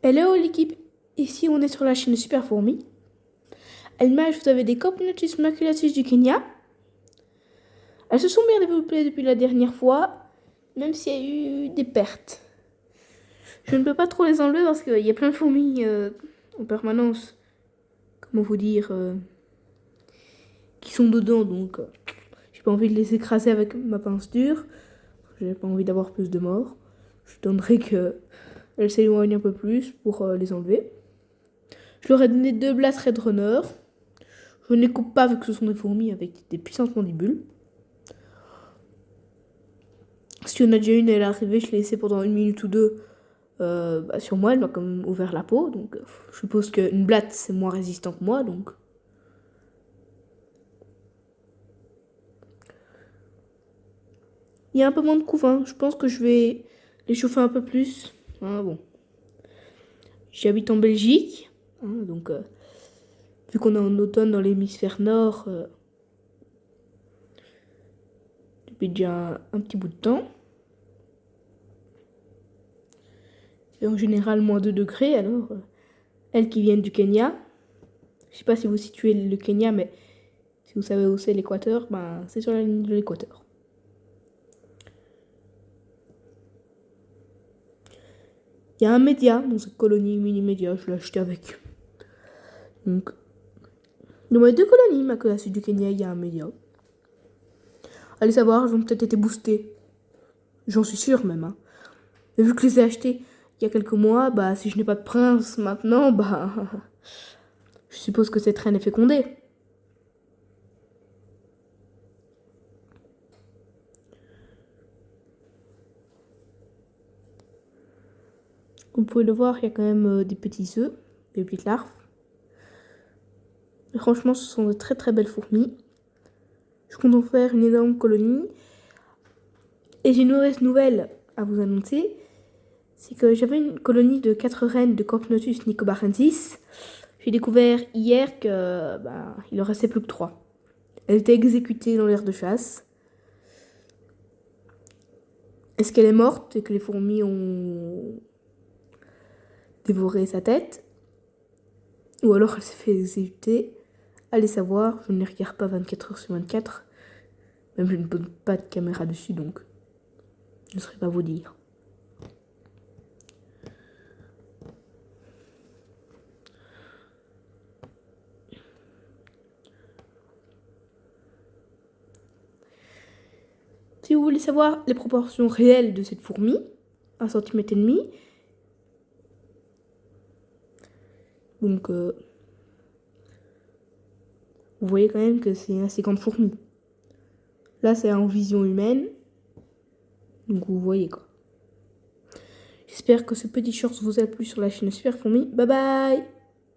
Hello l'équipe, ici on est sur la chaîne Super Fourmi. À l'image, vous avez des Copnotus maculatus du Kenya. Elles se sont bien développées depuis la dernière fois, même s'il y a eu des pertes. Je ne peux pas trop les enlever parce qu'il y a plein de fourmis en permanence, comment vous dire, qui sont dedans, donc j'ai pas envie de les écraser avec ma pince dure. J'ai pas envie d'avoir plus de morts. Je donnerai qu'elles s'éloignent un peu plus pour les enlever. Je leur ai donné 2 Blast Red Runner. Je ne les coupe pas vu que ce sont des fourmis avec des puissantes mandibules. Si on a déjà une, elle est arrivée, je l'ai laissée pendant 1 minute ou 2 sur moi. Elle m'a quand même ouvert la peau. Donc je suppose qu'une blatte, c'est moins résistant que moi. Donc il y a un peu moins de couvain. Je pense que je vais les chauffer un peu plus. Bon. J'habite en Belgique. Donc vu qu'on est en automne dans l'hémisphère nord, depuis déjà un petit bout de temps. Et en général, moins 2 degrés. Alors, elles qui viennent du Kenya. Je sais pas si vous situez le Kenya, mais si vous savez où c'est l'équateur, ben, c'est sur la ligne de l'équateur. Il y a un média dans cette colonie, mini-média, je l'ai acheté avec. Donc, dans mes 2 colonies, ma classe du Kenya, il y a un média. Allez savoir, ils ont peut-être été boostés. J'en suis sûre même. Mais vu que je les ai achetés il y a quelques mois, bah, si je n'ai pas de prince maintenant, bah, je suppose que cette reine est fécondée. Comme vous pouvez le voir, il y a quand même des petits œufs, des petites larves. Et franchement, ce sont de très très belles fourmis. Je compte en faire une énorme colonie. Et j'ai une mauvaise nouvelle à vous annoncer. C'est que j'avais une colonie de 4 reines de Copnotus nicobarensis. J'ai découvert hier que il en restait plus que 3. Elle était exécutée dans l'aire de chasse. Est-ce qu'elle est morte et que les fourmis ont dévoré sa tête? Ou alors elle s'est fait exécuter? Allez savoir, je ne les regarde pas 24 heures sur 24. Même je ne pose pas de caméra dessus, donc je ne saurais pas vous dire. Si vous voulez savoir les proportions réelles de cette fourmi, 1,5 cm. Donc, vous voyez quand même que c'est une assez grande fourmi. Là, c'est en vision humaine. Donc, vous voyez quoi. J'espère que ce petit short vous a plu sur la chaîne Super Fourmi. Bye bye!